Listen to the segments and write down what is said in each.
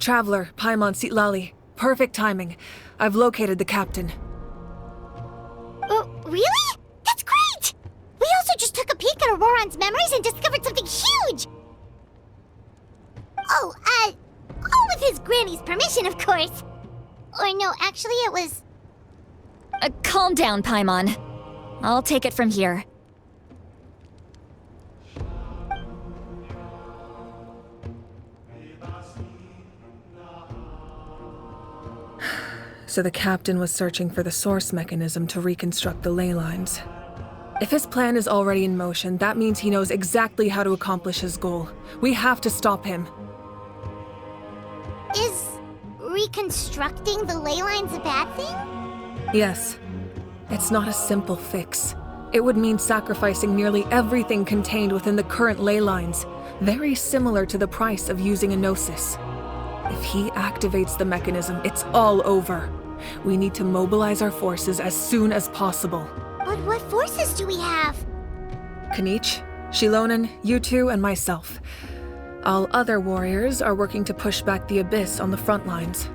Traveler, Paimon Sitlali. Perfect timing. I've located the captain. Oh, really? That's great! We also just took a peek at Auroron's memories and discovered something huge! Oh, all with his granny's permission, of course. Or no, actually it was... Calm down, Paimon. I'll take it from here. So the captain was searching for the source mechanism to reconstruct the ley lines. If his plan is already in motion, that means he knows exactly how to accomplish his goal. We have to stop him. Is reconstructing the ley lines a bad thing? Yes. It's not a simple fix. It would mean sacrificing nearly everything contained within the current ley lines, very similar to the price of using a gnosis. If he activates the mechanism, it's all over. We need to mobilize our forces as soon as possible. But what forces do we have? Kanich, Shilonen, you two, and myself. All other warriors are working to push back the Abyss on the front lines.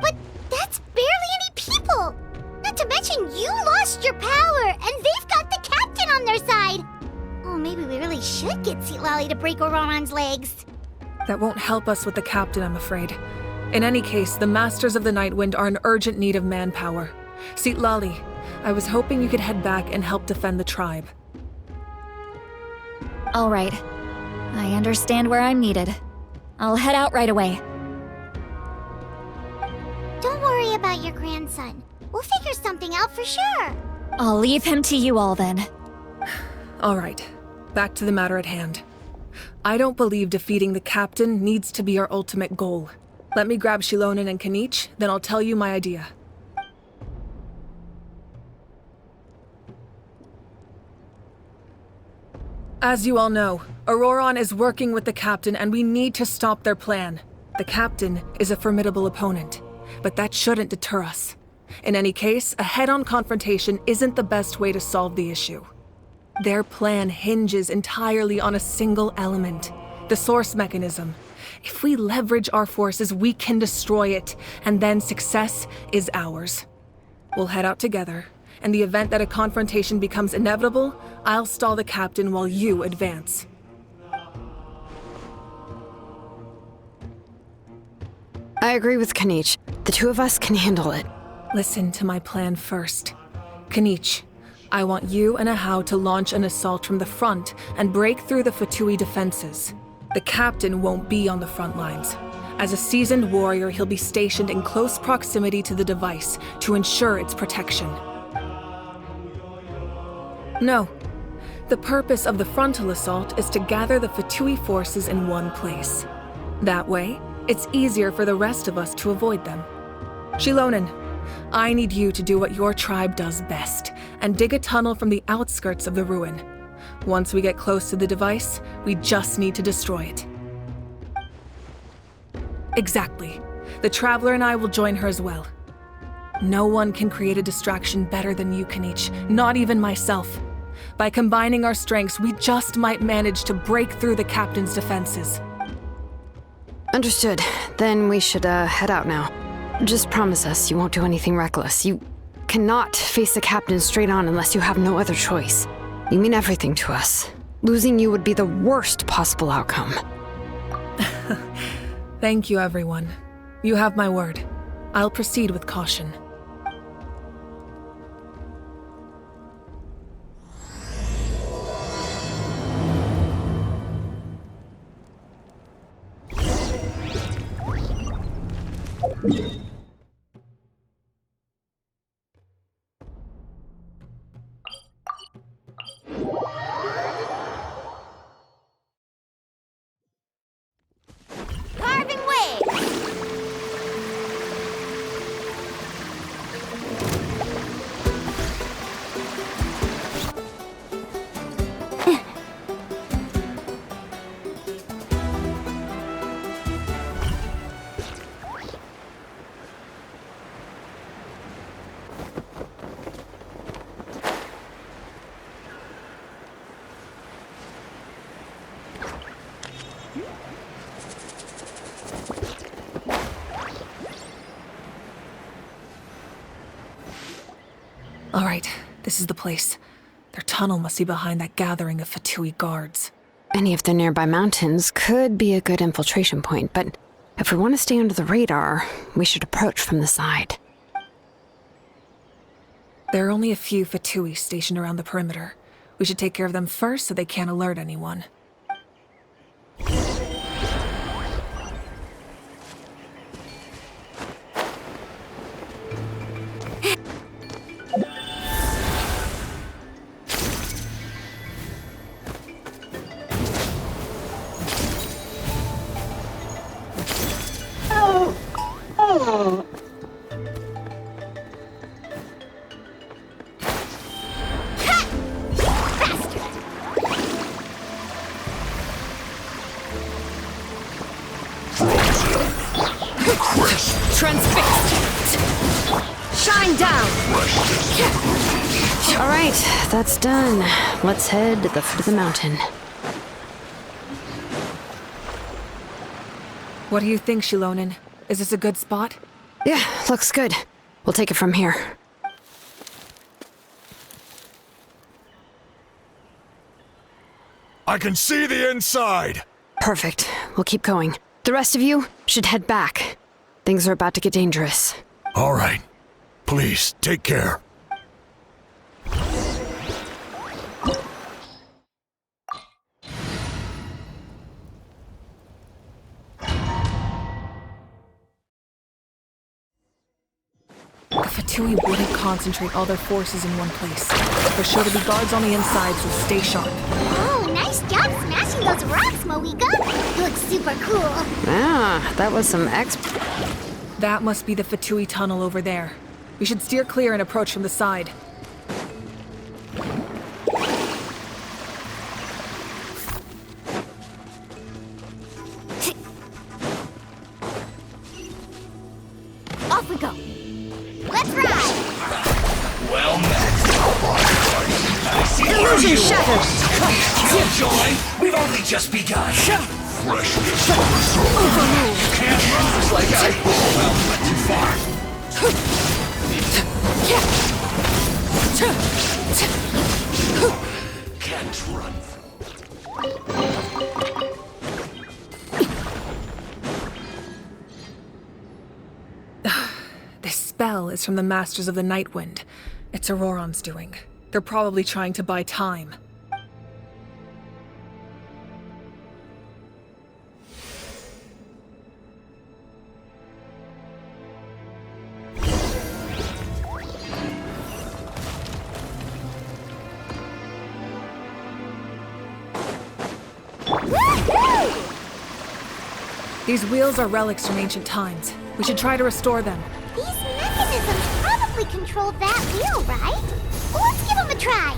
But that's barely any people! Not to mention you lost your power, and they've got the captain on their side! Oh, maybe we really should get Sitlali to break Auroron's legs. That won't help us with the captain, I'm afraid. In any case, the Masters of the Nightwind are in urgent need of manpower. Sitlali, I was hoping you could head back and help defend the tribe. All right. I understand where I'm needed. I'll head out right away. Don't worry about your grandson. We'll figure something out for sure. I'll leave him to you all then. All right, back to the matter at hand. I don't believe defeating the captain needs to be our ultimate goal. Let me grab Shilonen and Kanich, then I'll tell you my idea. As you all know, Auroron is working with the captain and we need to stop their plan. The captain is a formidable opponent, but that shouldn't deter us. In any case, a head-on confrontation isn't the best way to solve the issue. Their plan hinges entirely on a single element, the source mechanism. If we leverage our forces, we can destroy it, and then success is ours. We'll head out together. In the event that a confrontation becomes inevitable, I'll stall the captain while you advance. I agree with Kanich. The two of us can handle it. Listen to my plan first. Kanich, I want you and Ahau to launch an assault from the front and break through the Fatui defenses. The captain won't be on the front lines. As a seasoned warrior, he'll be stationed in close proximity to the device to ensure its protection. No. The purpose of the frontal assault is to gather the Fatui forces in one place. That way, it's easier for the rest of us to avoid them. Shilonen, I need you to do what your tribe does best, and dig a tunnel from the outskirts of the ruin. Once we get close to the device, we just need to destroy it. Exactly. The Traveler and I will join her as well. No one can create a distraction better than you, Kanich, not even myself. By combining our strengths, we just might manage to break through the captain's defenses. Understood. Then we should, head out now. Just promise us you won't do anything reckless. You cannot face the captain straight on unless you have no other choice. You mean everything to us. Losing you would be the worst possible outcome. Thank you, everyone. You have my word. I'll proceed with caution. Carving way! All right, this is the place. Their tunnel must be behind that gathering of Fatui guards. Any of the nearby mountains could be a good infiltration point, but if we want to stay under the radar, we should approach from the side. There are only a few Fatui stationed around the perimeter. We should take care of them first so they can't alert anyone. Transfixed! Shine down! All right, that's done. Let's head to the foot of the mountain. What do you think, Shilonin? Is this a good spot? Yeah, looks good. We'll take it from here. I can see the inside! Perfect. We'll keep going. The rest of you should head back. Things are about to get dangerous. All right. Please, take care. The Fatui wouldn't concentrate all their forces in one place. There's sure to be guards on the inside, so stay sharp. Oh, nice job smashing those rocks, Moeka. You look super cool. Ah, that was some That must be the Fatui tunnel over there. We should steer clear and approach from the side. Off we go. Let's ride. Well met. I see Illusion shattered! You'll join. We've only just begun. Freshness. Can't run like I. Well, not too far. Can't run. This spell is from the Masters of the Night Wind. It's Auroron's doing. They're probably trying to buy time. These wheels are relics from ancient times. We should try to restore them. These mechanisms probably control that wheel, right? Well, let's give them a try.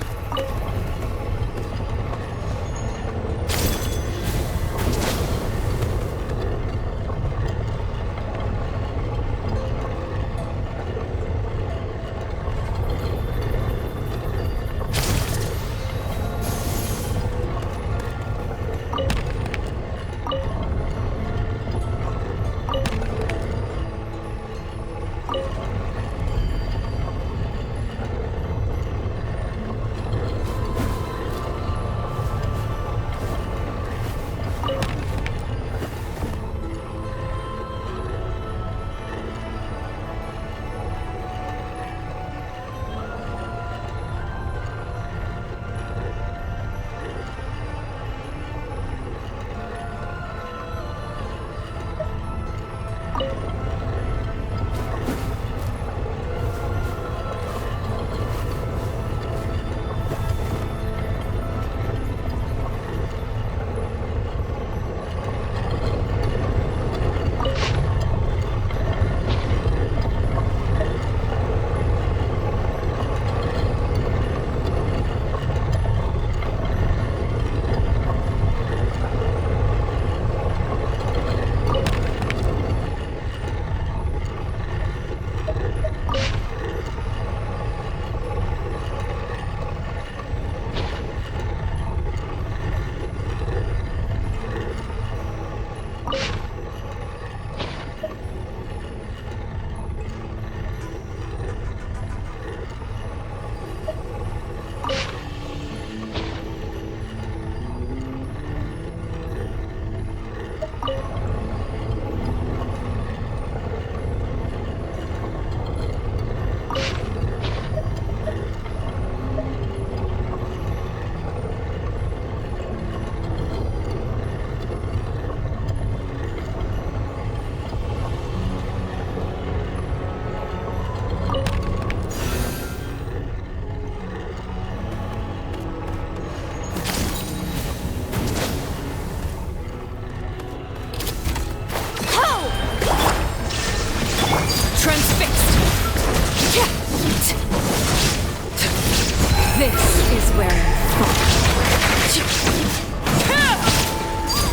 This is where you fall.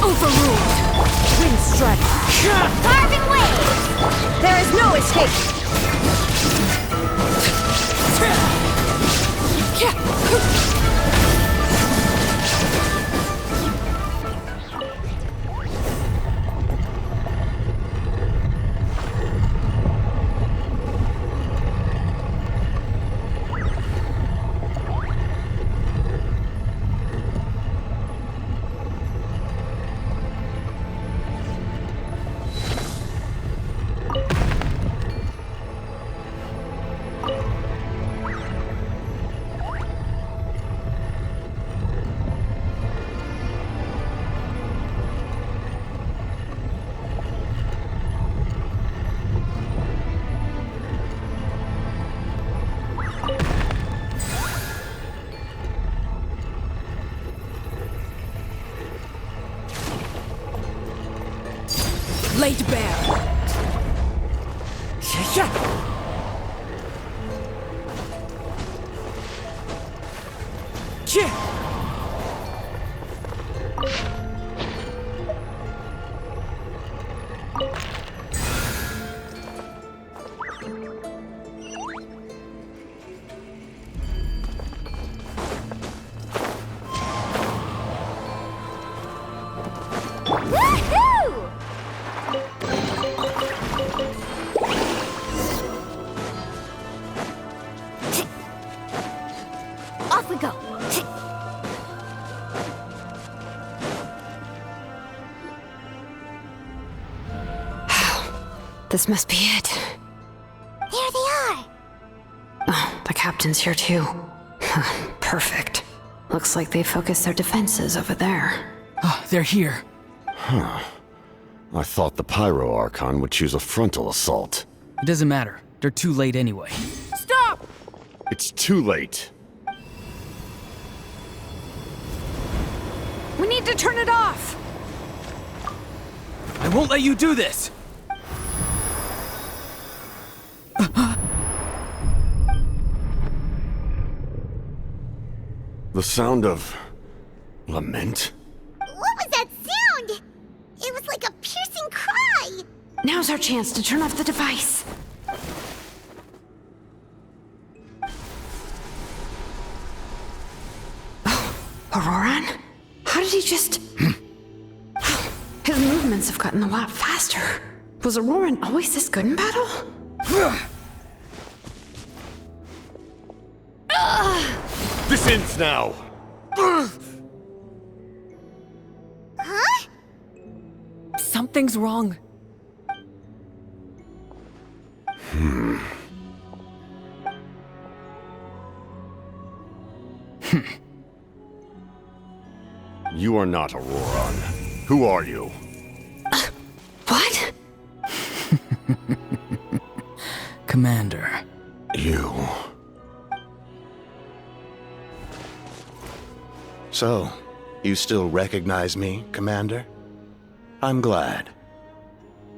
Overruled. Wind strike. Carving waves! There is no escape. Laid bare. Woohoo! Off we go. This must be it. There they are. Oh, the captain's here too. Perfect. Looks like they focused their defenses over there. Oh, they're here. I thought the Pyro Archon would choose a frontal assault. It doesn't matter. They're too late anyway. Stop! It's too late. We need to turn it off! I won't let you do this! The sound of lament? What was that sound? It was like a piercing cry. Now's our chance to turn off the device. Oh, Auroran? How did he just... His movements have gotten a lot faster. Was Auroran always this good in battle? This ends now! Huh? Something's wrong. You are not Auroran. Who are you? What? Commander. You. So, you still recognize me, Commander? I'm glad.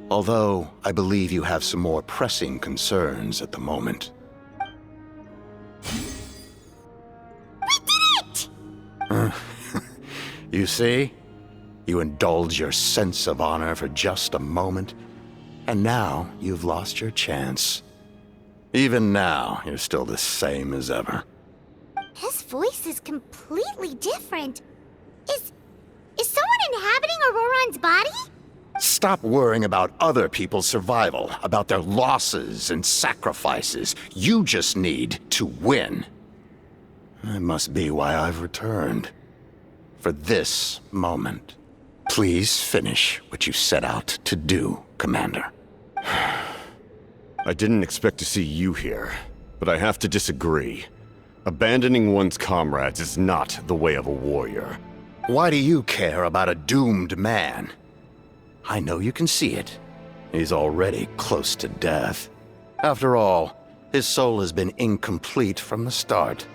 Although, I believe you have some more pressing concerns at the moment. We did it! You see? You indulge your sense of honor for just a moment, and now you've lost your chance. Even now, you're still the same as ever. His voice is completely different. Is someone inhabiting Auroran's body? Stop worrying about other people's survival, about their losses and sacrifices. You just need to win. That must be why I've returned. For this moment. Please finish what you set out to do, Commander. I didn't expect to see you here, but I have to disagree. Abandoning one's comrades is not the way of a warrior. Why do you care about a doomed man? I know you can see it. He's already close to death. After all, his soul has been incomplete from the start.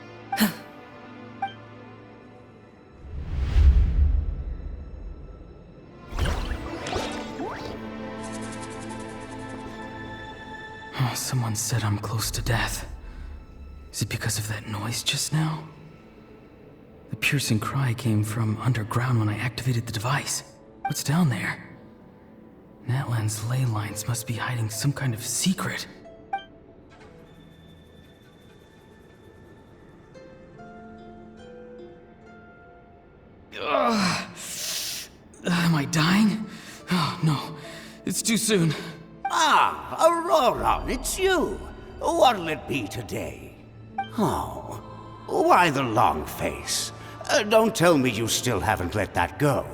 Someone said I'm close to death. Is it because of that noise just now? The piercing cry came from underground when I activated the device. What's down there? Natlan's ley lines must be hiding some kind of secret. Ugh. Am I dying? Oh, no. It's too soon. Ah, Aurora, it's you. What'll it be today? Oh, why the long face? Don't tell me you still haven't let that go.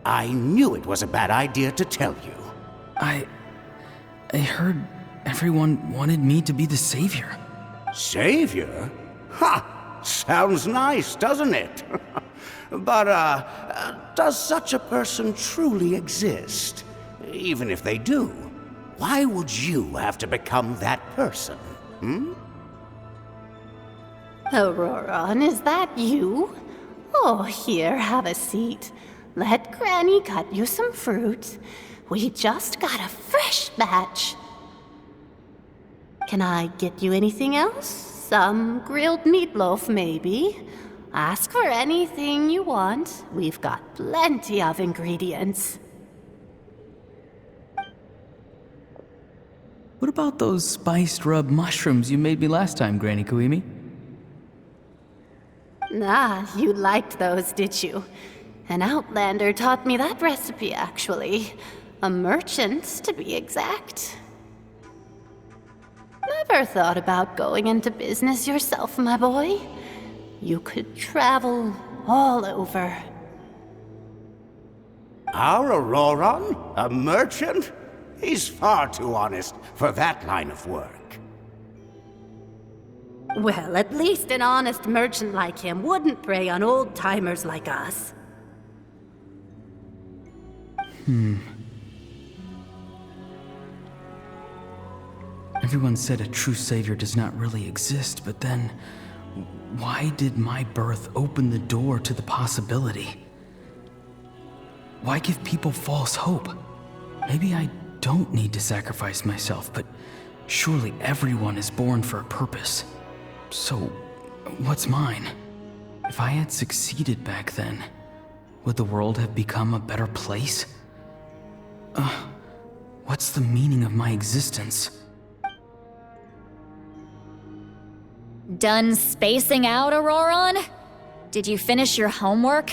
I knew it was a bad idea to tell you. I heard everyone wanted me to be the savior. Savior? Ha! Sounds nice, doesn't it? But, does such a person truly exist? Even if they do, why would you have to become that person? Aurora, is that you? Oh, here, have a seat. Let Granny cut you some fruit. We just got a fresh batch. Can I get you anything else? Some grilled meatloaf, maybe? Ask for anything you want. We've got plenty of ingredients. What about those spiced rub mushrooms you made me last time, Granny Kuimi? Ah, you liked those, did you? An outlander taught me that recipe, actually. A merchant, to be exact. Never thought about going into business yourself, my boy? You could travel all over. Our Auroron? A merchant? He's far too honest for that line of work. Well, at least an honest merchant like him wouldn't prey on old-timers like us. Everyone said a true savior does not really exist, but then why did my birth open the door to the possibility? Why give people false hope? Maybe I don't need to sacrifice myself, but surely everyone is born for a purpose. So, what's mine? If I had succeeded back then, would the world have become a better place? What's the meaning of my existence? Done spacing out, Auroron? Did you finish your homework?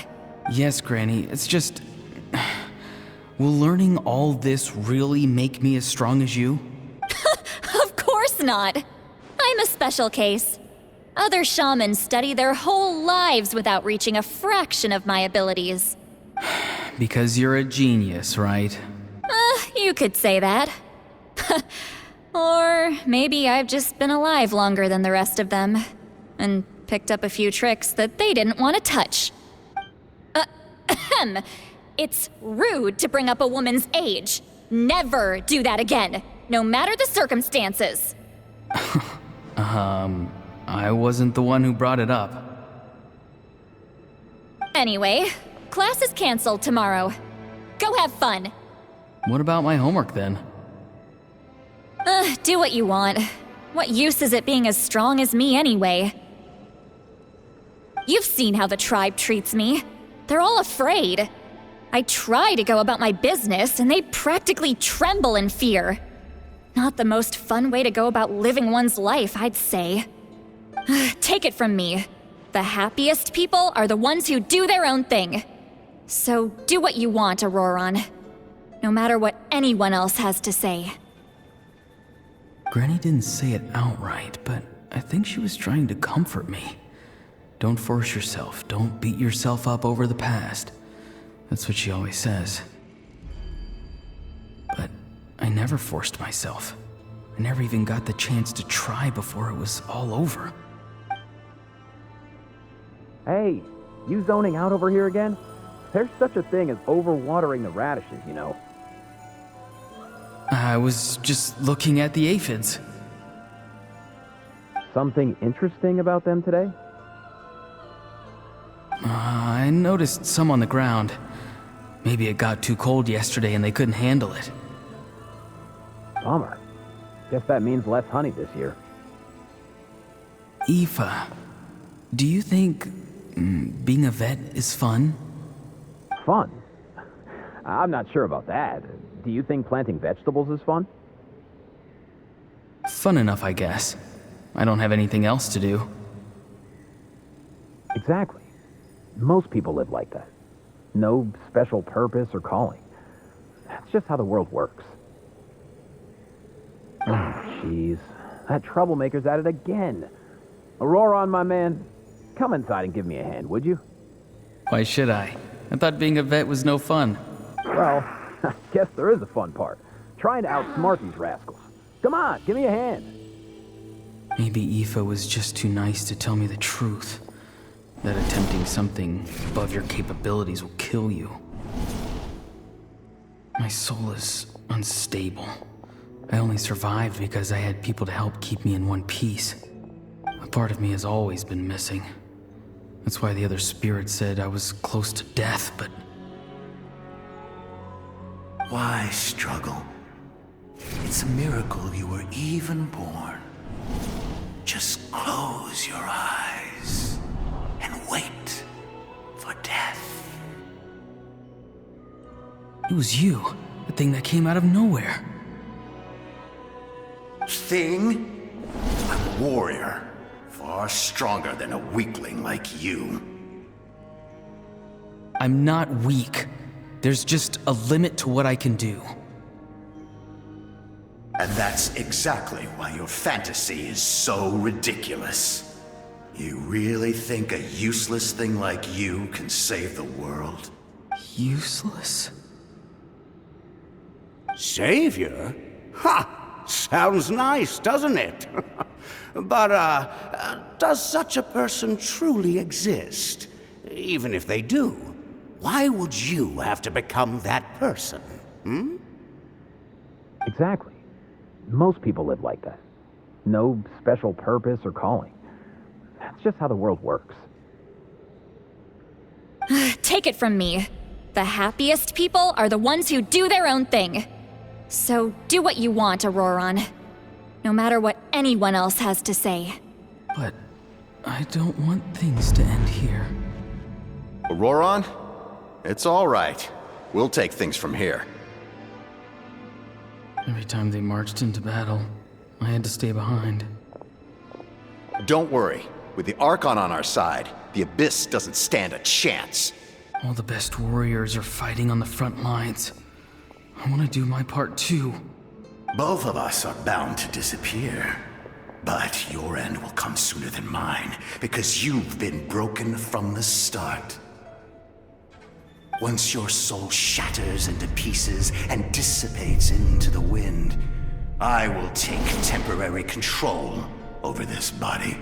Yes, Granny, it's just... Will learning all this really make me as strong as you? Of course not. I'm a special case. Other shamans study their whole lives without reaching a fraction of my abilities. Because you're a genius, right? You could say that. Or maybe I've just been alive longer than the rest of them, and picked up a few tricks that they didn't want to touch. It's rude to bring up a woman's age. Never do that again, no matter the circumstances. I wasn't the one who brought it up. Anyway, class is canceled tomorrow. Go have fun. What about my homework then? Do what you want. What use is it being as strong as me anyway? You've seen how the tribe treats me. They're all afraid. I try to go about my business, and they practically tremble in fear. Not the most fun way to go about living one's life, I'd say. Take it from me. The happiest people are the ones who do their own thing. So do what you want, Auroron. No matter what anyone else has to say. Granny didn't say it outright, but I think she was trying to comfort me. Don't force yourself. Don't beat yourself up over the past. That's what she always says. But I never forced myself. I never even got the chance to try before it was all over. Hey, you zoning out over here again? There's such a thing as overwatering the radishes, you know. I was just looking at the aphids. Something interesting about them today? I noticed some on the ground. Maybe it got too cold yesterday and they couldn't handle it. Bummer. Guess that means less honey this year. Aoife, do you think being a vet is fun. Fun? I'm not sure about that. Do you think planting vegetables is fun? Fun enough, I guess. I don't have anything else to do. Exactly. Most people live like that. No special purpose or calling. That's just how the world works. Oh, jeez. That troublemaker's at it again. Aurora, my man, come inside and give me a hand, would you? Why should I? I thought being a vet was no fun. Well, I guess there is a fun part. Trying to outsmart these rascals. Come on, give me a hand. Maybe Aoife was just too nice to tell me the truth. That attempting something above your capabilities will kill you. My soul is unstable. I only survived because I had people to help keep me in one piece. A part of me has always been missing. That's why the other spirits said I was close to death, but... Why struggle? It's a miracle you were even born. Just close your eyes and wait for death. It was you, the thing that came out of nowhere. Thing? I'm a warrior. Far stronger than a weakling like you. I'm not weak. There's just a limit to what I can do. And that's exactly why your fantasy is so ridiculous. You really think a useless thing like you can save the world? Useless? Savior? Ha! Sounds nice, doesn't it? But, does such a person truly exist? Even if they do, why would you have to become that person? Hmm? Exactly. Most people live like that. No special purpose or calling. That's just how the world works. Take it from me. The happiest people are the ones who do their own thing. So do what you want, Auroron. No matter what anyone else has to say. But I don't want things to end here. Auroron? It's all right. We'll take things from here. Every time they marched into battle, I had to stay behind. Don't worry. With the Archon on our side, the Abyss doesn't stand a chance. All the best warriors are fighting on the front lines. I want to do my part too. Both of us are bound to disappear. But your end will come sooner than mine, because you've been broken from the start. Once your soul shatters into pieces and dissipates into the wind, I will take temporary control over this body.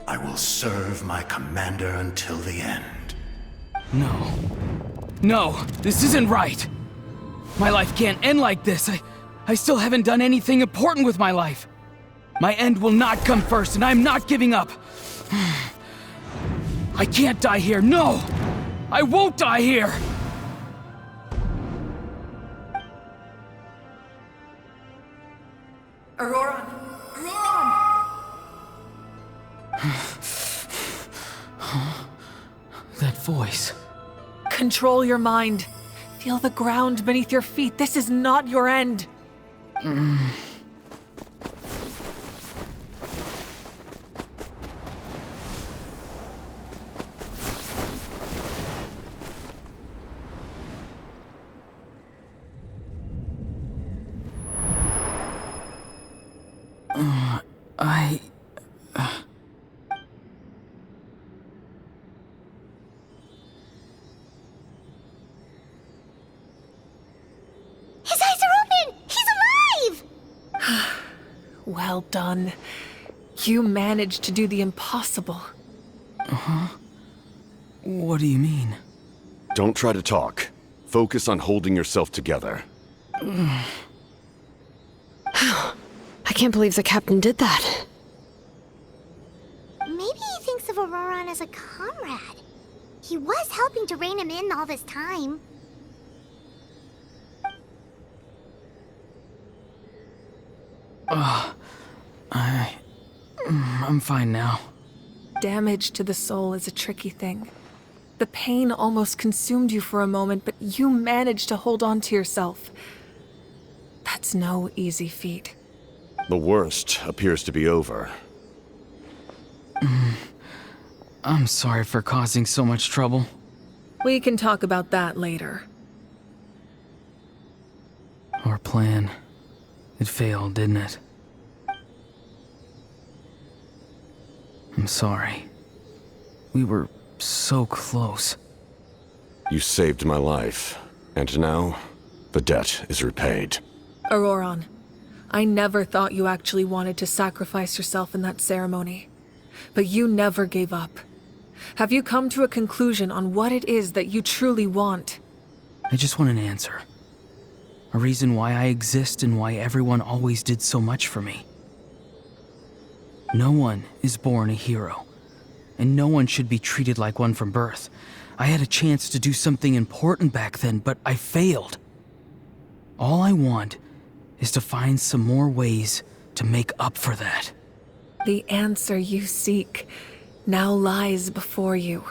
I will serve my commander until the end. No. No, this isn't right. My life can't end like this. I still haven't done anything important with my life. My end will not come first, and I'm not giving up. I can't die here, no! I won't die here! Auroron! Auroron! That voice. Control your mind. Feel the ground beneath your feet. This is not your end. His eyes are open! He's alive! Well done. You managed to do the impossible. What do you mean? Don't try to talk. Focus on holding yourself together. I can't believe the captain did that. Maybe he thinks of Auroron as a comrade. He was helping to rein him in all this time. I'm fine now. Damage to the soul is a tricky thing. The pain almost consumed you for a moment, but you managed to hold on to yourself. That's no easy feat. The worst appears to be over. I'm sorry for causing so much trouble. We can talk about that later. Our plan, it failed, didn't it? I'm sorry. We were so close. You saved my life, and now the debt is repaid. Auroron, I never thought you actually wanted to sacrifice yourself in that ceremony. But you never gave up. Have you come to a conclusion on what it is that you truly want? I just want an answer. A reason why I exist and why everyone always did so much for me. No one is born a hero, and no one should be treated like one from birth. I had a chance to do something important back then, but I failed. All I want is to find some more ways to make up for that. The answer you seek now lies before you.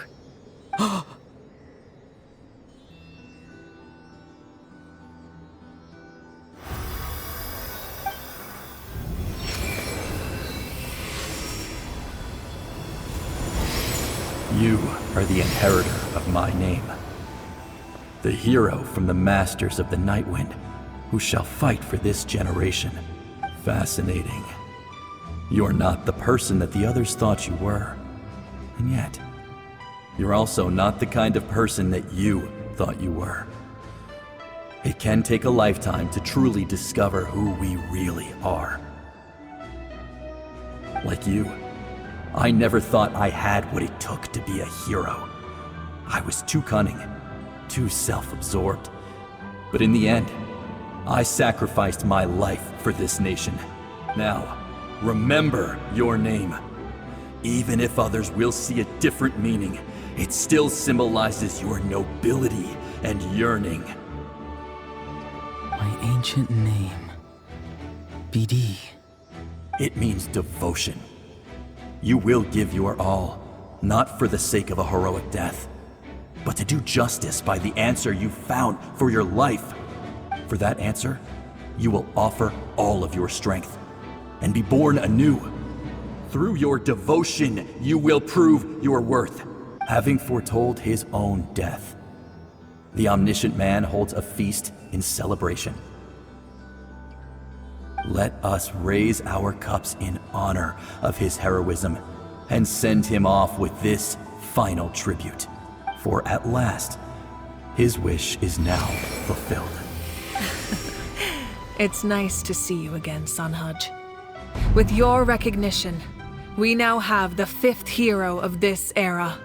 You are the inheritor of my name. The hero from the Masters of the Nightwind, who shall fight for this generation. Fascinating. You're not the person that the others thought you were. And yet, you're also not the kind of person that you thought you were. It can take a lifetime to truly discover who we really are. Like you, I never thought I had what it took to be a hero. I was too cunning, too self-absorbed. But in the end, I sacrificed my life for this nation. Now, remember your name. Even if others will see a different meaning, it still symbolizes your nobility and yearning. My ancient name. BD. It means devotion. You will give your all, not for the sake of a heroic death, but to do justice by the answer you found for your life. For that answer, you will offer all of your strength and be born anew. Through your devotion, you will prove your worth, having foretold his own death. The omniscient man holds a feast in celebration. Let us raise our cups in honor of his heroism and send him off with this final tribute. For at last, his wish is now fulfilled. It's nice to see you again, Sun-Scorched. With your recognition, we now have the 5th hero of this era.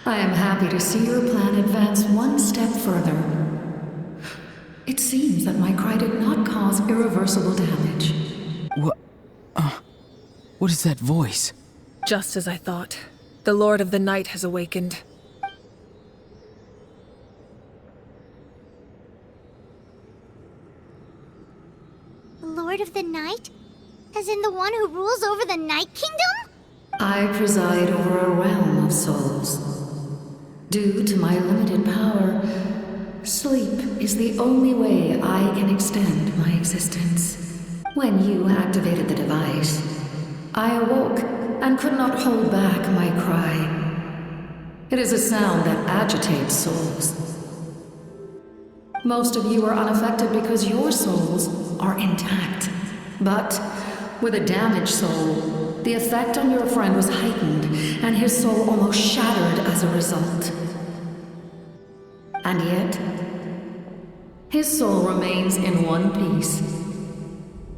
I am happy to see your plan advance one step further. It seems that my cry did not cause irreversible damage. What is that voice? Just as I thought. The Lord of the Night has awakened. Lord of the Night? As in the one who rules over the Night Kingdom? I preside over a realm of souls. Due to my limited power, sleep is the only way I can extend my existence. When you activated the device, I awoke and could not hold back my cry. It is a sound that agitates souls. Most of you are unaffected because your souls are intact. But with a damaged soul, the effect on your friend was heightened, and his soul almost shattered as a result. And yet, his soul remains in one piece.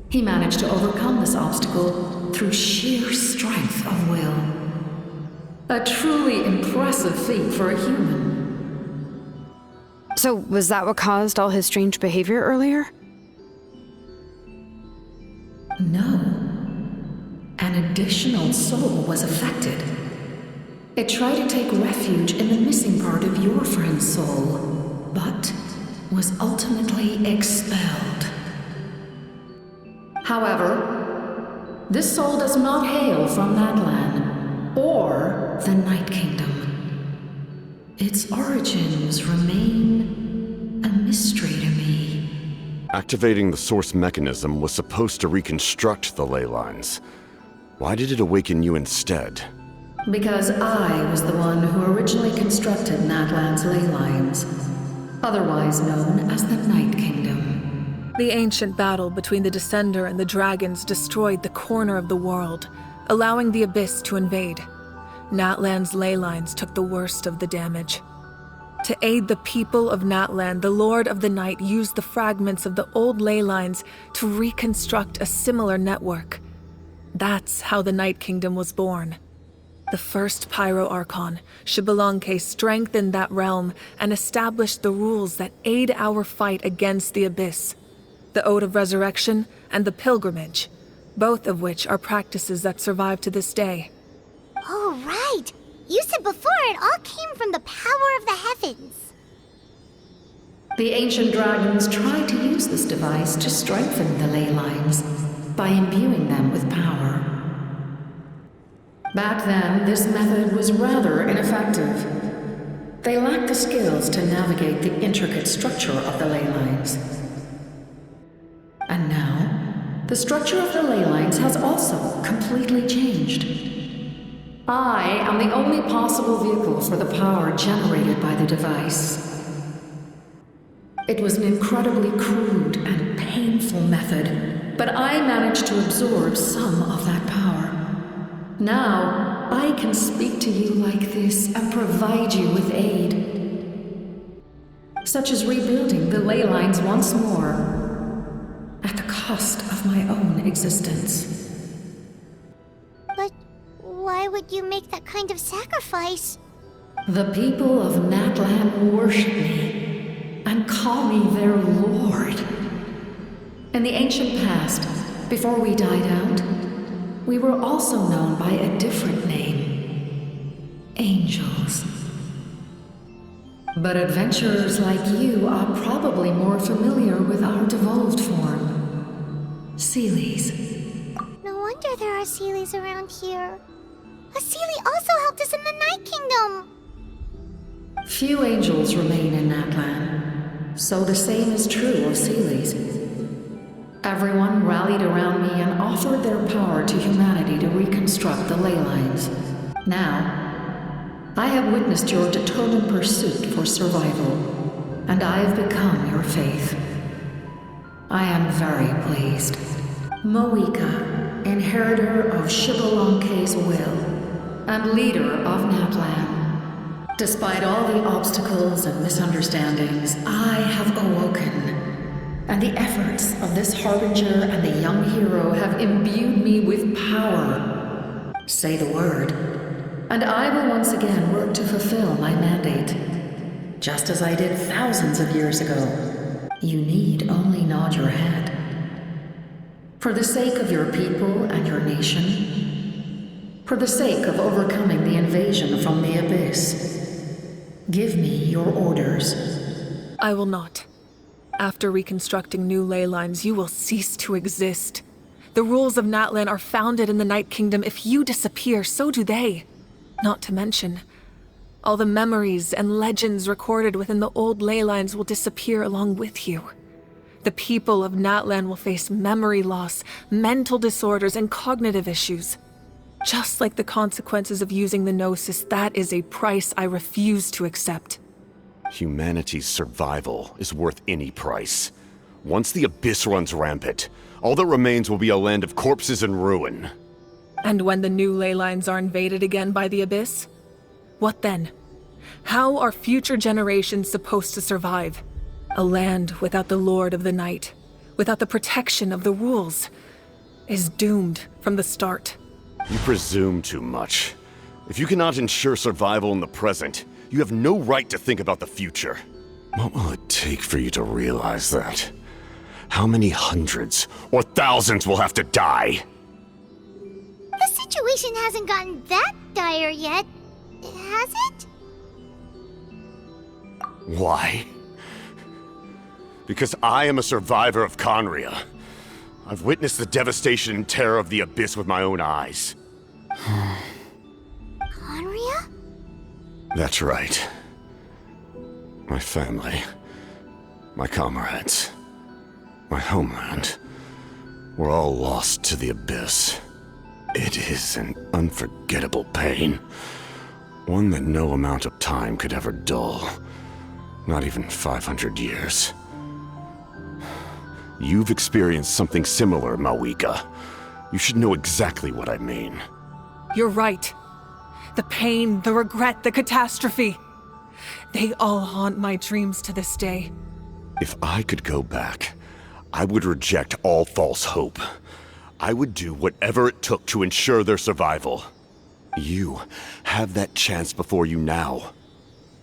He managed to overcome this obstacle through sheer strength of will. A truly impressive feat for a human. So, was that what caused all his strange behavior earlier? No. An additional soul was affected. It tried to take refuge in the missing part of your friend's soul, but was ultimately expelled. However, this soul does not hail from Natlan or the Night Kingdom. Its origins remain a mystery to me. Activating the source mechanism was supposed to reconstruct the ley lines. Why did it awaken you instead? Because I was the one who originally constructed Natlan's ley lines, otherwise known as the Night Kingdom. The ancient battle between the Descender and the dragons destroyed the corner of the world, allowing the Abyss to invade. Natlan's ley lines took the worst of the damage. To aid the people of Natlan, the Lord of the Night used the fragments of the old ley lines to reconstruct a similar network. That's how the Night Kingdom was born. The first Pyro Archon, Xbalanque, strengthened that realm and established the rules that aid our fight against the Abyss. The Ode of Resurrection and the Pilgrimage, both of which are practices that survive to this day. Oh, right! You said before it all came from the power of the heavens. The ancient dragons tried to use this device to strengthen the ley lines by imbuing them with power. Back then, this method was rather ineffective. They lacked the skills to navigate the intricate structure of the ley lines. And now, the structure of the ley lines has also completely changed. I am the only possible vehicle for the power generated by the device. It was an incredibly crude and painful method, but I managed to absorb some of that power. Now, I can speak to you like this and provide you with aid, such as rebuilding the ley lines once more, at the cost of my own existence. But why would you make that kind of sacrifice? The people of Natlan worship me and call me their lord. In the ancient past, before we died out, we were also known by a different name. Angels. But adventurers like you are probably more familiar with our devolved form. Seelies. No wonder there are Seelies around here. A Seelie also helped us in the Night Kingdom. Few angels remain in Natlan, so the same is true of Seelies. Everyone rallied around me and offered their power to humanity to reconstruct the ley lines. Now, I have witnessed your determined pursuit for survival, and I have become your faith. I am very pleased. Moika, inheritor of Xbalanque's will, and leader of Natlan. Despite all the obstacles and misunderstandings, I have awoken. And the efforts of this harbinger and the young hero have imbued me with power. Say the word, and I will once again work to fulfill my mandate, just as I did thousands of years ago. You need only nod your head. For the sake of your people and your nation, for the sake of overcoming the invasion from the Abyss, give me your orders. I will not. After reconstructing new ley lines, you will cease to exist. The rules of Natlan are founded in the Night Kingdom. If you disappear, so do they. Not to mention, all the memories and legends recorded within the old ley lines will disappear along with you. The people of Natlan will face memory loss, mental disorders, and cognitive issues. Just like the consequences of using the Gnosis, that is a price I refuse to accept. Humanity's survival is worth any price. Once the Abyss runs rampant, all that remains will be a land of corpses and ruin. And when the new ley lines are invaded again by the Abyss? What then? How are future generations supposed to survive? A land without the Lord of the Night, without the protection of the rules, is doomed from the start. You presume too much. If you cannot ensure survival in the present, you have no right to think about the future. What will it take for you to realize that? How many hundreds or thousands will have to die? The situation hasn't gotten that dire yet, has it? Why? Because I am a survivor of Conria. I've witnessed the devastation and terror of the Abyss with my own eyes. Onrya? That's right. My family, my comrades, my homeland, were all lost to the Abyss. It is an unforgettable pain. One that no amount of time could ever dull. Not even 500 years. You've experienced something similar, Mawika. You should know exactly what I mean. You're right. The pain, the regret, the catastrophe. They all haunt my dreams to this day. If I could go back, I would reject all false hope. I would do whatever it took to ensure their survival. You have that chance before you now.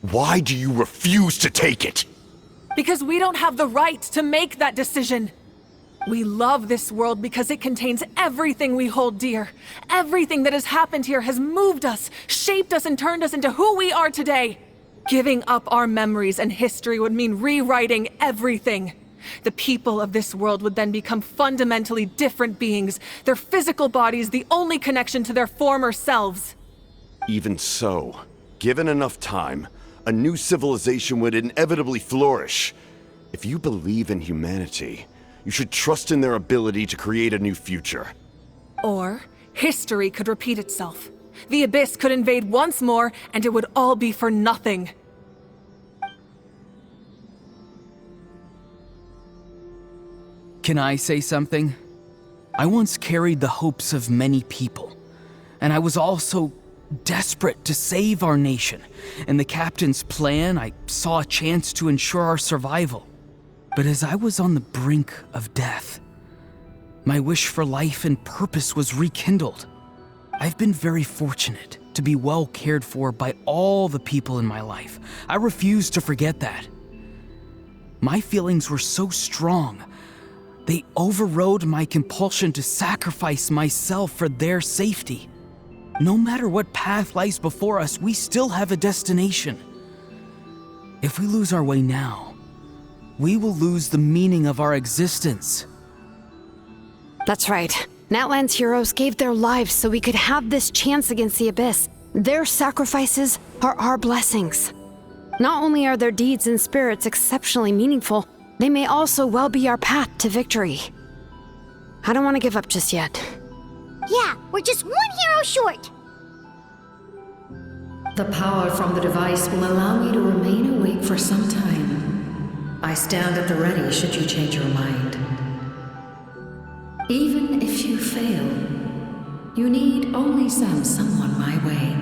Why do you refuse to take it? Because we don't have the right to make that decision. We love this world because it contains everything we hold dear. Everything that has happened here has moved us, shaped us, and turned us into who we are today. Giving up our memories and history would mean rewriting everything. The people of this world would then become fundamentally different beings, their physical bodies the only connection to their former selves. Even so, given enough time, a new civilization would inevitably flourish. If you believe in humanity, you should trust in their ability to create a new future. Or, history could repeat itself. The Abyss could invade once more, and it would all be for nothing. Can I say something? I once carried the hopes of many people, and I was also desperate to save our nation. In the captain's plan, I saw a chance to ensure our survival. But as I was on the brink of death, my wish for life and purpose was rekindled. I've been very fortunate to be well cared for by all the people in my life. I refuse to forget that. My feelings were so strong, they overrode my compulsion to sacrifice myself for their safety. No matter what path lies before us, we still have a destination. If we lose our way now, we will lose the meaning of our existence. That's right. Natlan's heroes gave their lives so we could have this chance against the Abyss. Their sacrifices are our blessings. Not only are their deeds and spirits exceptionally meaningful, they may also well be our path to victory. I don't want to give up just yet. Yeah, we're just one hero short. The power from the device will allow me to remain awake for some time. I stand at the ready should you change your mind. Even if you fail, you need only send someone my way.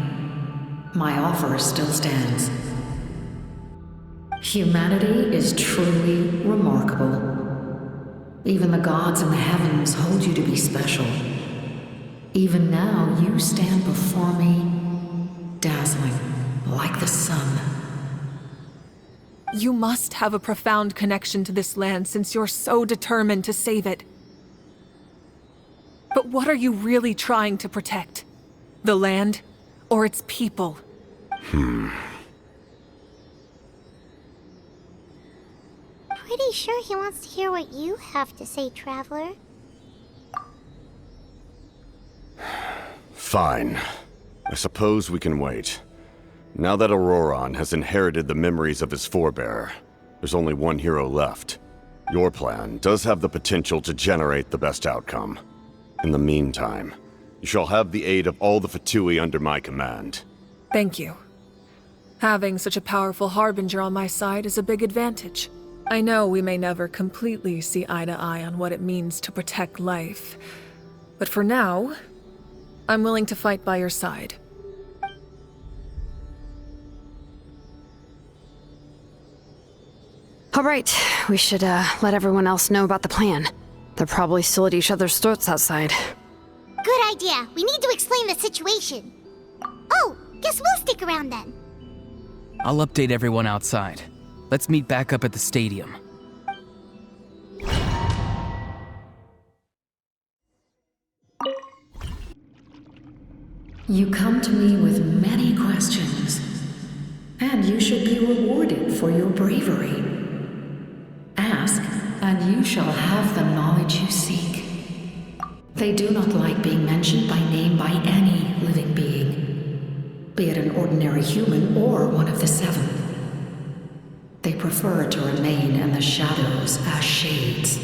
My offer still stands. Humanity is truly remarkable. Even the gods in the heavens hold you to be special. Even now, you stand before me, dazzling like the sun. You must have a profound connection to this land since you're so determined to save it. But what are you really trying to protect? The land or its people? Pretty sure he wants to hear what you have to say, Traveler. Fine. I suppose we can wait. Now that Auroron has inherited the memories of his forebearer, there's only one hero left. Your plan does have the potential to generate the best outcome. In the meantime, you shall have the aid of all the Fatui under my command. Thank you. Having such a powerful harbinger on my side is a big advantage. I know we may never completely see eye to eye on what it means to protect life, but for now, I'm willing to fight by your side. All right, we should let everyone else know about the plan. They're probably still at each other's throats outside. Good idea. We need to explain the situation. Oh, guess we'll stick around then. I'll update everyone outside. Let's meet back up at the stadium. You come to me with many questions, and you should be rewarded for your bravery. Ask, and you shall have the knowledge you seek. They do not like being mentioned by name by any living being, be it an ordinary human or one of the seven. They prefer to remain in the shadows as shades.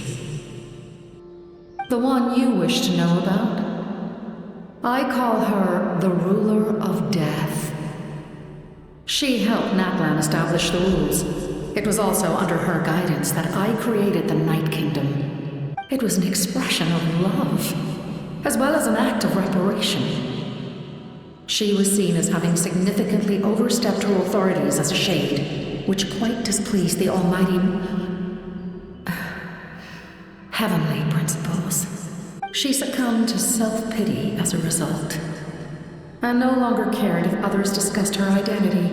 The one you wish to know about? I call her the Ruler of Death. She helped Natlan establish the rules. It was also under her guidance that I created the Night Kingdom. It was an expression of love, as well as an act of reparation. She was seen as having significantly overstepped her authorities as a shade, which quite displeased the almighty heavenly principles. She succumbed to self-pity as a result, and no longer cared if others discussed her identity.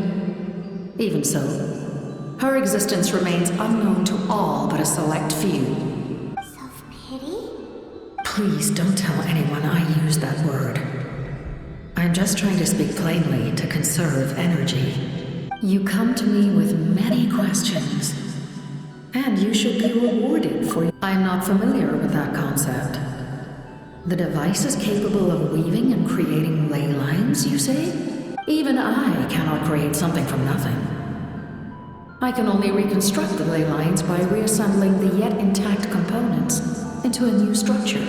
Even so, her existence remains unknown to all but a select few. Self-pity? Please don't tell anyone I use that word. I'm just trying to speak plainly to conserve energy. You come to me with many questions, and you should be rewarded for it. I'm not familiar with that concept. The device is capable of weaving and creating ley lines, you say? Even I cannot create something from nothing. I can only reconstruct the ley lines by reassembling the yet intact components into a new structure.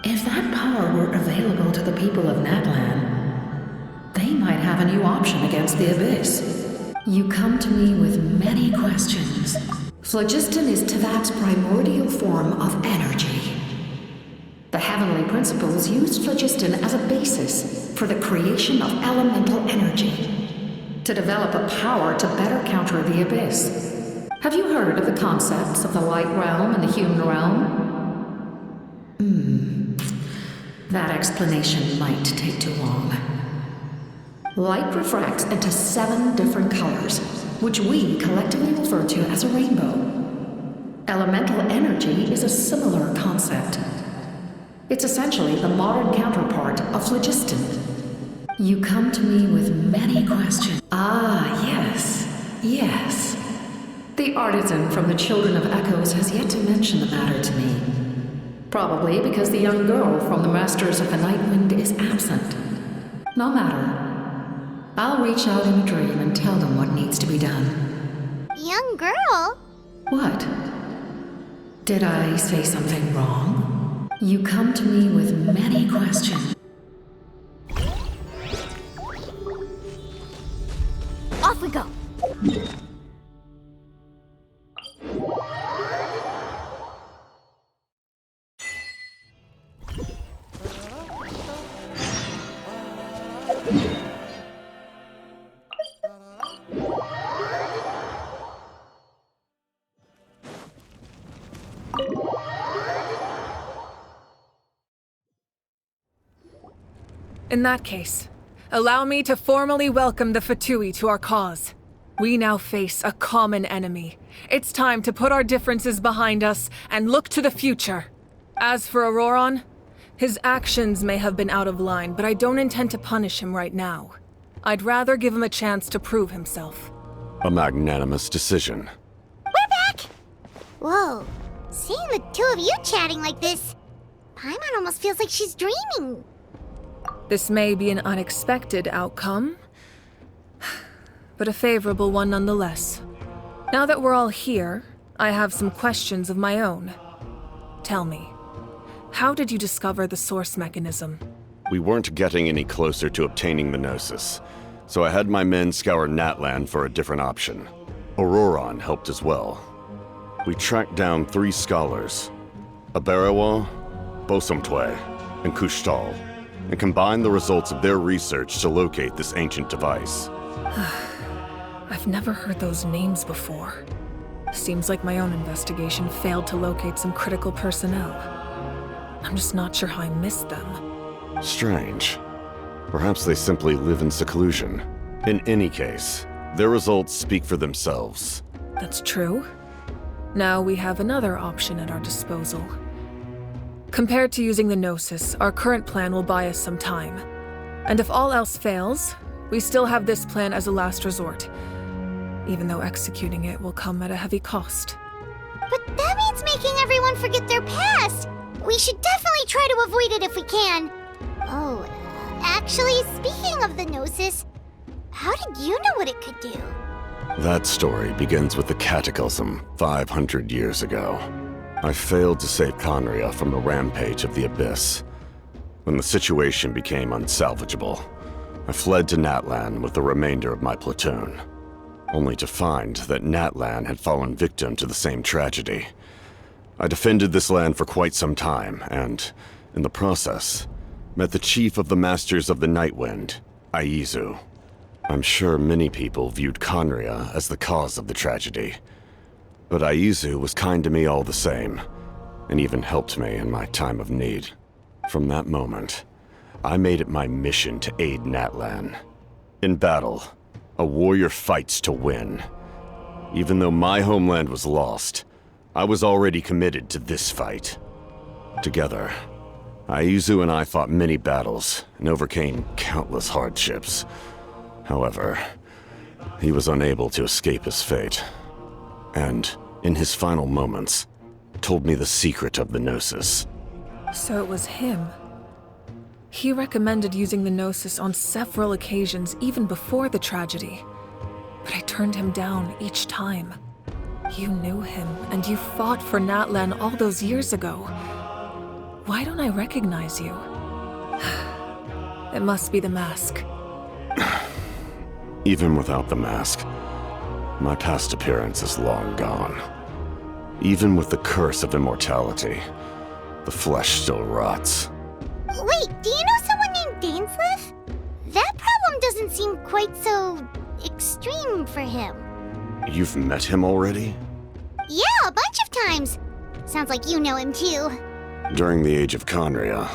If that power were available to the people of Natlan, they might have a new option against the Abyss. You come to me with many questions. Phlogiston is Tavak's primordial form of energy. The heavenly principles used phlogiston as a basis for the creation of elemental energy, to develop a power to better counter the Abyss. Have you heard of the concepts of the light realm and the human realm? That explanation might take too long. Light refracts into 7 different colors, which we collectively refer to as a rainbow. Elemental energy is a similar concept. It's essentially the modern counterpart of phlogiston. You come to me with many questions. Ah, yes. The artisan from the Children of Echoes has yet to mention the matter to me. Probably because the young girl from the Masters of the Night Wind is absent. No matter. I'll reach out in a dream and tell them what needs to be done. Young girl? What? Did I say something wrong? You come to me with many questions. Off we go. In that case, allow me to formally welcome the Fatui to our cause. We now face a common enemy. It's time to put our differences behind us and look to the future. As for Auroron, his actions may have been out of line, but I don't intend to punish him right now. I'd rather give him a chance to prove himself. A magnanimous decision. We're back! Whoa, seeing the two of you chatting like this, Paimon almost feels like she's dreaming. This may be an unexpected outcome, but a favorable one nonetheless. Now that we're all here, I have some questions of my own. Tell me, how did you discover the source mechanism? We weren't getting any closer to obtaining the Gnosis, so I had my men scour Natlan for a different option. Auroron helped as well. We tracked down 3 scholars, Aberawa, Bosomtwe, and Kushtal, and combined the results of their research to locate this ancient device. I've never heard those names before. Seems like my own investigation failed to locate some critical personnel. I'm just not sure how I missed them. Strange. Perhaps they simply live in seclusion. In any case, their results speak for themselves. That's true. Now we have another option at our disposal. Compared to using the Gnosis, our current plan will buy us some time. And if all else fails, we still have this plan as a last resort, even though executing it will come at a heavy cost. But that means making everyone forget their past. We should definitely try to avoid it if we can. Oh, actually, speaking of the Gnosis, how did you know what it could do? That story begins with the Cataclysm 500 years ago. I failed to save Conria from the rampage of the Abyss. When the situation became unsalvageable, I fled to Natlan with the remainder of my platoon, only to find that Natlan had fallen victim to the same tragedy. I defended this land for quite some time, and, in the process, met the chief of the Masters of the Nightwind, Aizu. I'm sure many people viewed Conria as the cause of the tragedy, but Aizu was kind to me all the same, and even helped me in my time of need. From that moment, I made it my mission to aid Natlan. In battle, a warrior fights to win. Even though my homeland was lost, I was already committed to this fight. Together, Aizu and I fought many battles and overcame countless hardships. However, he was unable to escape his fate, and, in his final moments, told me the secret of the Gnosis. So it was him. He recommended using the Gnosis on several occasions, even before the tragedy. But I turned him down each time. You knew him, and you fought for Natlan all those years ago. Why don't I recognize you? It must be the mask. Even without the mask, my past appearance is long gone. Even with the curse of immortality, the flesh still rots. Wait, do you know someone named Dainsleif? That problem doesn't seem quite so extreme for him. You've met him already? Yeah, a bunch of times. Sounds like you know him too. During the age of Conria,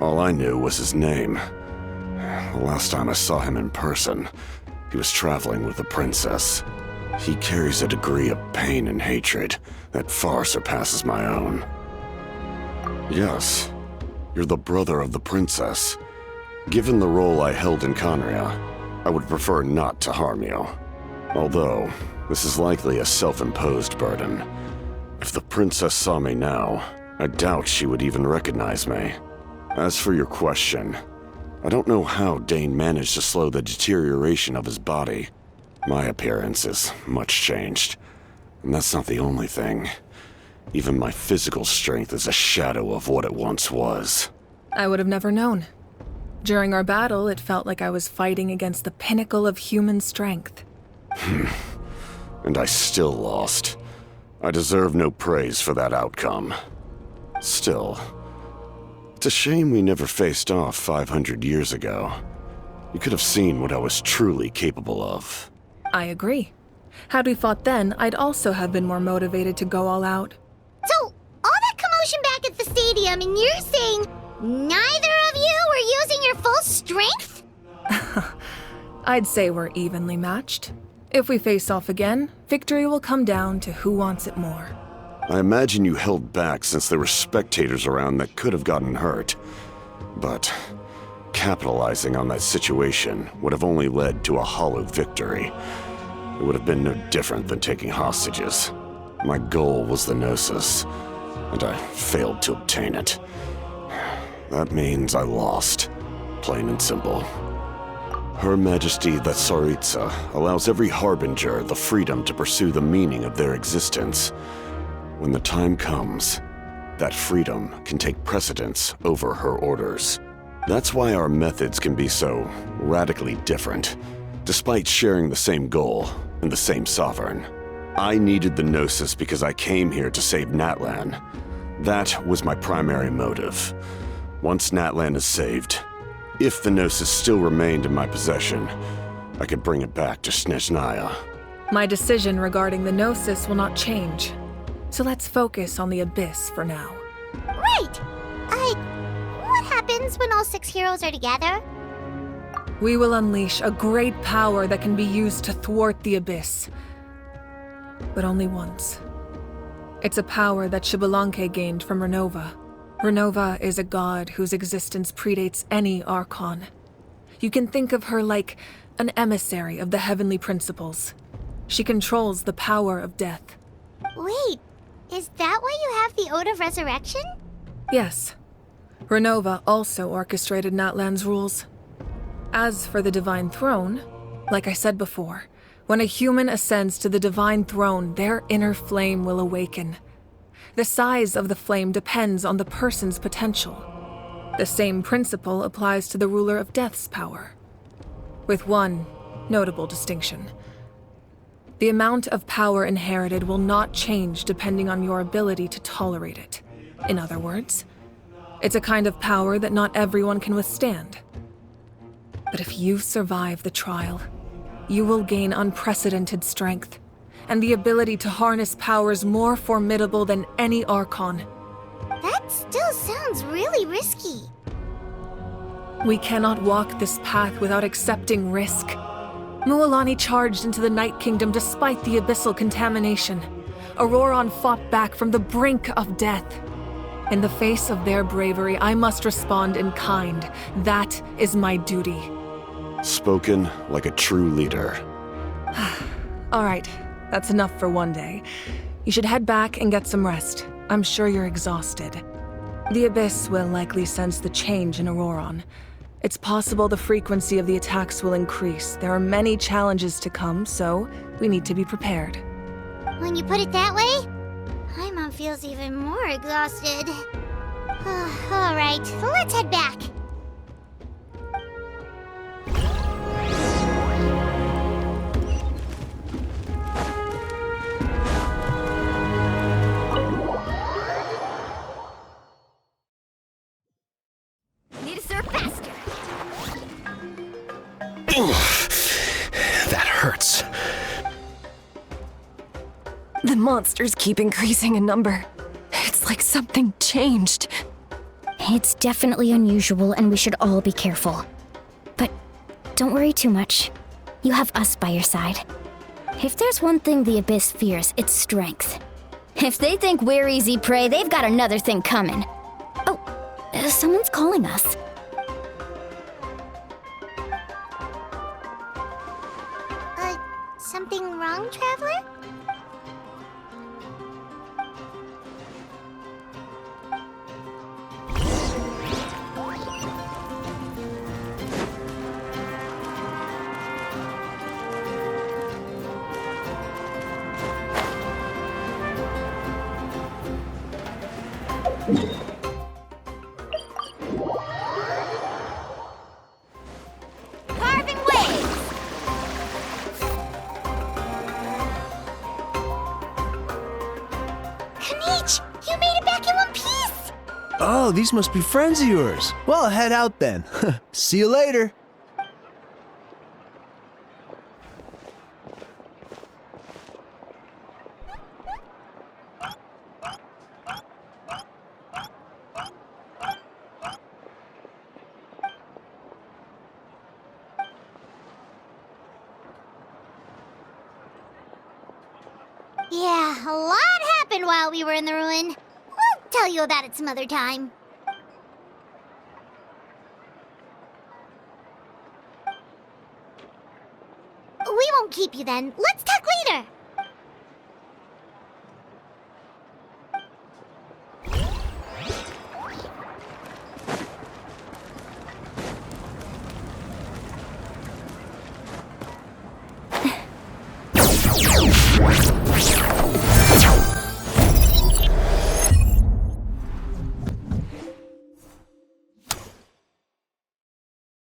all I knew was his name. The last time I saw him in person, he was traveling with the princess. He carries a degree of pain and hatred that far surpasses my own. Yes, you're the brother of the princess. Given the role I held in Conria, I would prefer not to harm you. Although, this is likely a self-imposed burden. If the princess saw me now, I doubt she would even recognize me. As for your question, I don't know how Dane managed to slow the deterioration of his body. My appearance is much changed, and that's not the only thing. Even my physical strength is a shadow of what it once was. I would have never known. During our battle, it felt like I was fighting against the pinnacle of human strength. And I still lost. I deserve no praise for that outcome. Still, it's a shame we never faced off 500 years ago. You could have seen what I was truly capable of. I agree. Had we fought then, I'd also have been more motivated to go all out. So, all that commotion back at the stadium, and you're saying neither of you were using your full strength? I'd say we're evenly matched. If we face off again, victory will come down to who wants it more. I imagine you held back since there were spectators around that could have gotten hurt. But capitalizing on that situation would have only led to a hollow victory. It would have been no different than taking hostages. My goal was the Gnosis, and I failed to obtain it. That means I lost, plain and simple. Her Majesty the Tsaritsa allows every Harbinger the freedom to pursue the meaning of their existence. When the time comes, that freedom can take precedence over her orders. That's why our methods can be so radically different, despite sharing the same goal and the same sovereign. I needed the Gnosis because I came here to save Natlan. That was my primary motive. Once Natlan is saved, if the Gnosis still remained in my possession, I could bring it back to Snezhnaya. My decision regarding the Gnosis will not change. So let's focus on the Abyss for now. Right! What happens when all 6 heroes are together? We will unleash a great power that can be used to thwart the Abyss. But only once. It's a power that Xbalanque gained from Renova. Renova is a god whose existence predates any Archon. You can think of her like an emissary of the heavenly principles. She controls the power of death. Wait, is that why you have the Ode of Resurrection? Yes. Renova also orchestrated Natlan's rules. As for the Divine Throne, like I said before, when a human ascends to the Divine Throne, their inner flame will awaken. The size of the flame depends on the person's potential. The same principle applies to the ruler of Death's power, with one notable distinction. The amount of power inherited will not change depending on your ability to tolerate it. In other words, it's a kind of power that not everyone can withstand. But if you survive the trial, you will gain unprecedented strength, and the ability to harness powers more formidable than any Archon. That still sounds really risky. We cannot walk this path without accepting risk. Mualani charged into the Night Kingdom despite the abyssal contamination. Auroron fought back from the brink of death. In the face of their bravery, I must respond in kind. That is my duty. Spoken like a true leader. All right, that's enough for one day. You should head back and get some rest. I'm sure you're exhausted. The Abyss will likely sense the change in Auroron. It's possible the frequency of the attacks will increase. There are many challenges to come, so we need to be prepared. When you put it that way, Paimon feels even more exhausted. All right, let's head back. Need to serve faster. That hurts. The monsters keep increasing in number. It's like something changed. It's definitely unusual and we should all be careful. But don't worry too much. You have us by your side. If there's one thing the Abyss fears, it's strength. If they think we're easy prey, they've got another thing coming. Oh, someone's calling us. Something wrong, Traveler? Oh, these must be friends of yours. Well, head out then. See you later. Yeah, a lot happened while we were in the ruin. We'll tell you about it some other time. We won't keep you then. Let's